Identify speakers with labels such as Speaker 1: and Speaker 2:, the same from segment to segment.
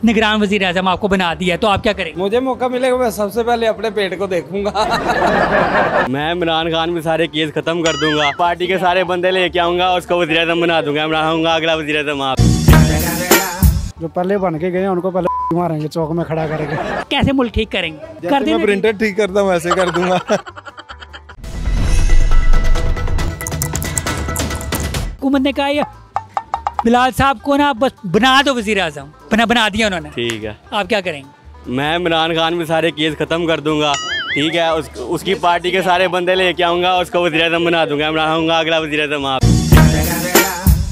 Speaker 1: निगरान वजीर आजम आपको बना दिया तो आप क्या करेंगे?
Speaker 2: मुझे मौका मिलेगा मैं सबसे पहले अपने पेट को देखूंगा।
Speaker 3: मैं इमरान खान में सारे केस खत्म कर दूंगा, पार्टी के सारे बंदे लेके आऊंगा, उसको वजीर आजम बना दूंगा। इमरान होऊंगा अगला वजीर आजम। आप
Speaker 4: जो पहले बन के गए उनको पहले मारेंगे, चौक में खड़ा करेंगे।
Speaker 1: कैसे मुल्क ठीक करेंगे? कर
Speaker 5: मैं प्रिंटर ठीक करता हूँ वैसे कर दूंगा।
Speaker 1: हुकूमत ने कहा ये बिलाल साहब को ना बस बना दो वजीर आजम, बना दिया उन्होंने।
Speaker 3: ठीक है,
Speaker 1: आप क्या करेंगे?
Speaker 3: मैं इमरान खान में सारे केस खत्म कर दूंगा। ठीक है, उसकी पार्टी के सारे बंदे लेके आऊंगा, उसको वजीर आजम बना दूंगा। इमरान होऊंगा अगला वजीर आजम। आप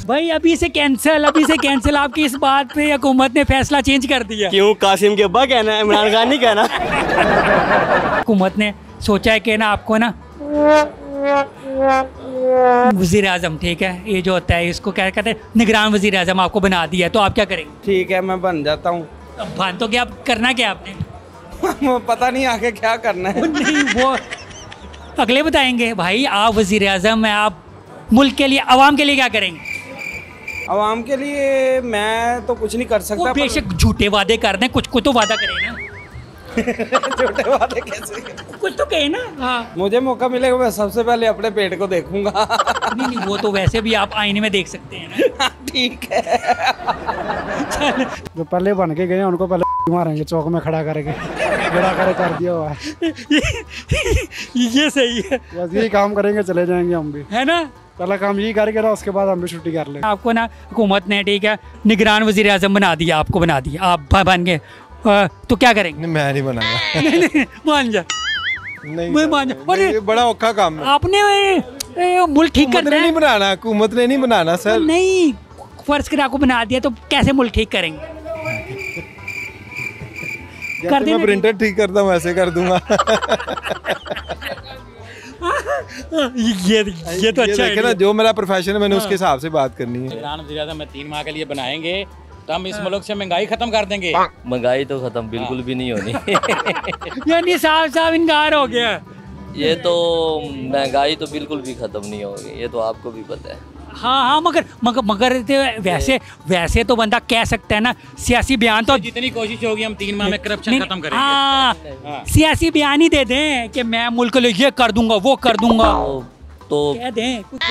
Speaker 1: भाई अभी से कैंसिल आपकी इस बात पे हुकूमत ने फैसला चेंज कर दिया।
Speaker 3: क्यों? कासिम के अब्बा कहना है, इमरान खान नहीं कहना।
Speaker 1: हुकूमत ने सोचा है कि ना आपको ना वजीर आजम, ठीक है, ये जो होता है इसको क्या कहते हैं, निगरान वजीर आजम आपको बना दिया तो आप क्या करेंगे?
Speaker 2: ठीक है, मैं बन जाता हूँ।
Speaker 1: अब भान तो क्या करना क्या आपने?
Speaker 2: पता नहीं आगे क्या करना है।
Speaker 1: नहीं वो अगले बताएंगे। भाई आप वजीर आजम है, आप मुल्क के लिए, अवाम के लिए क्या करेंगे?
Speaker 2: आवाम के लिए मैं तो कुछ नहीं कर सकता।
Speaker 1: वो बेशक झूठे वादे कर दें, कुछ तो वादा करें ना।
Speaker 2: छोटे वादे कैसे?
Speaker 1: कुछ तो कहे ना। हाँ,
Speaker 2: मुझे मौका मिलेगा मैं सबसे पहले अपने पेट को देखूंगा।
Speaker 1: नहीं वो तो वैसे भी आप आईने में देख सकते हैं ना।
Speaker 2: ठीक है।
Speaker 4: जो पहले बन के गए उनको पहले मारेंगे, चौक में खड़ा करेंगे। खड़ा कर दिया हुआ है।
Speaker 1: ये सही है,
Speaker 4: बस यही काम करेंगे, चले जाएंगे हम भी,
Speaker 1: है ना।
Speaker 4: पहला काम यही करके ना, उसके बाद हम भी छुट्टी कर लेंगे।
Speaker 1: आपको ना हुकूमत ने, ठीक है, निगरान वजीर आजम बना दिया, आपको बना दिया, आप बन गए तो क्या करेंगे?
Speaker 5: नहीं, मैं नहीं बनाऊंगा।
Speaker 1: नहीं, मान जा,
Speaker 5: नहीं
Speaker 1: मान जा।
Speaker 5: ये बड़ा औखा काम है।
Speaker 1: आपने मुल्क ठीक करना है।
Speaker 5: नहीं बनाना, हुकूमत ने नहीं बनाना सर।
Speaker 1: नहीं, फर्ज कर आपको बना दिया तो कैसे मुल्क ठीक करेंगे?
Speaker 5: जैसे मैं प्रिंटर ठीक करता हूँ वैसे कर दूंगा।
Speaker 1: ये तो अच्छा
Speaker 5: है ना, जो मेरा प्रोफेशन है मैंने उसके हिसाब से बात करनी है।
Speaker 6: निगरान वज़ीर आज़म में 3 माह के लिए बनाएंगे तो हम इस मुल्क से महंगाई खत्म कर देंगे।
Speaker 7: महंगाई तो खत्म बिल्कुल भी नहीं होनी।
Speaker 1: यानी साफ इनकार हो गया।
Speaker 7: ये तो महंगाई तो बिल्कुल भी खत्म नहीं होगी, ये तो आपको भी पता है।
Speaker 1: हाँ, मगर वैसे तो बंदा कह सकता है ना, सियासी बयान तो
Speaker 6: जितनी कोशिश होगी हम 3 माह में करप्शन खत्म करेंगे।
Speaker 1: हाँ, सियासी बयान ही दे दें कि मैं मुल्क के लिए ये कर दूंगा, वो कर दूंगा,
Speaker 7: तो
Speaker 1: कह दें कुछ।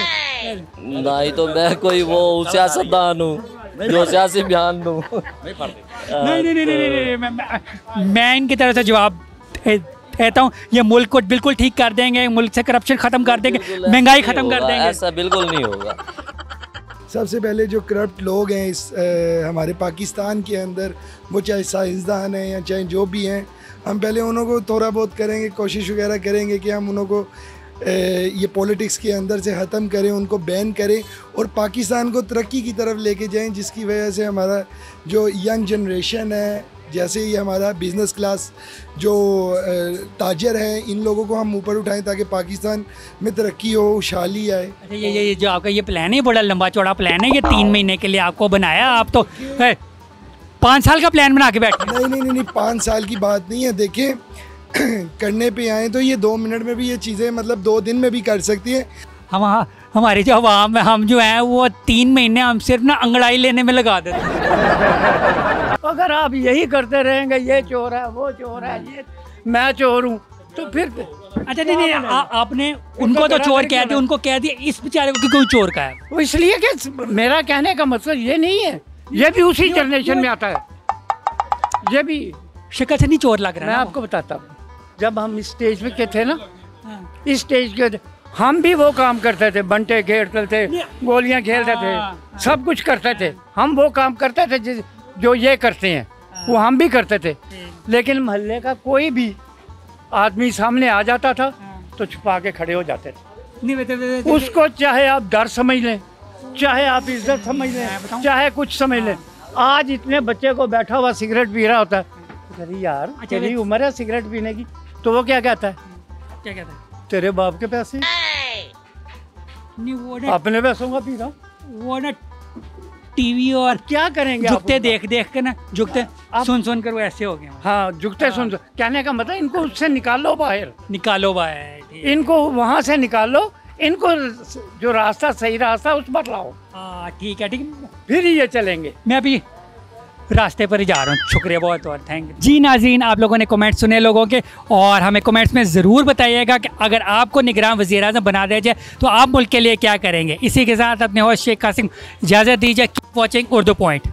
Speaker 7: नहीं तो मैं कोई वो सियासतदान हूँ जो सियासी बयान दूँ।
Speaker 1: नहीं, मैं इनकी तरफ से जवाब कहता हूँ, ये मुल्क को बिल्कुल ठीक कर देंगे, मुल्क से करप्शन खत्म कर देंगे, महंगाई खत्म कर देंगे।
Speaker 7: ऐसा बिल्कुल नहीं होगा।
Speaker 8: सबसे पहले जो करप्ट लोग हैं इस हमारे पाकिस्तान के अंदर, वो चाहे साइंसदान हैं या चाहे जो भी हैं, हम पहले उनको थोड़ा बहुत करेंगे, कोशिश वगैरह करेंगे कि हम उनको ये पॉलिटिक्स के अंदर से ख़त्म करें, उनको बैन करें और पाकिस्तान को तरक्की की तरफ लेके जाएं, जिसकी वजह से हमारा जो यंग जनरेशन है, जैसे ही हमारा बिज़नेस क्लास जो ताजर हैं, इन लोगों को हम ऊपर उठाएं ताकि पाकिस्तान में तरक्की हो, खुशहाली आए।
Speaker 1: अच्छा, ये जो आपका ये प्लान है, बड़ा लंबा चौड़ा प्लान है, ये 3 महीने के लिए आपको बनाया, आप तो 5 साल का प्लान बना के बैठे।
Speaker 8: नहीं, 5 साल की बात नहीं है। देखिए, करने पे आए तो ये 2 मिनट में भी ये चीज़ें, मतलब 2 दिन में भी कर सकती है।
Speaker 1: हमारी जो अवाम है, हम जो हैं वो 3 महीने हम सिर्फ ना अंगड़ाई लेने में लगा देते हैं।
Speaker 9: अगर आप यही करते रहेंगे, ये चोर है, वो चोर है, ये मैं चोर हूँ, तो फिर
Speaker 1: अच्छा नहीं, आपने उनको तो चोर कह दिया, उनको कह दिया, इस बेचारे को कोई चोर का है?
Speaker 9: वो इसलिए कि मेरा कहने का मतलब ये नहीं है, ये भी उसी जनरेशन में आता है, ये भी
Speaker 1: शक्ल से नहीं चोर लग रहा।
Speaker 9: मैं आपको बताता हूँ, जब हम इस स्टेज पे के थे ना, इस स्टेज के हम भी वो काम करते थे, बंटे खेलते थे, गोलियां खेलते थे, सब कुछ करते थे। हम वो काम करते थे जो ये करते हैं, वो हम भी करते थे। लेकिन मोहल्ले का कोई भी आदमी सामने आ जाता था तो छुपा के खड़े हो जाते थे। उसको चाहे आप डर समझ लें, चाहे आप इज्जत समझ लें, चाहे कुछ समझ लें। आज इतने बच्चे को बैठा हुआ सिगरेट पी रहा होता है, अरे यार तेरी उम्र है सिगरेट पीने की, तो वो क्या कहता है?
Speaker 1: क्या कहता है?
Speaker 9: तेरे बाप के पैसे
Speaker 1: नहीं, वो
Speaker 9: अपने पैसों का पी रहा,
Speaker 1: वो ना टीवी और
Speaker 9: क्या करेंगे,
Speaker 1: झुकते देख के ना, झुकते सुन कर वो ऐसे हो गए।
Speaker 9: हाँ, झुकते सुन कहने का मतलब इनको उससे निकालो बाहर, इनको वहाँ से निकालो, इनको जो रास्ता सही रास्ता उस पर लाओ।
Speaker 1: ठीक है,
Speaker 9: फिर ये चलेंगे।
Speaker 1: मैं अभी रास्ते पर ही जा रहा हूँ। शुक्रिया बहुत बहुत थैंक यू जी। नाज़रीन, आप लोगों ने कमेंट सुने लोगों के, और हमें कमेंट्स में ज़रूर बताइएगा कि अगर आपको निगरान वज़ीर-ए-आज़म बना दिया जाए तो आप मुल्क के लिए क्या करेंगे। इसी के साथ अपने होस्ट शेख कासिम इजाज़त दीजिए। Keep watching Urdu point.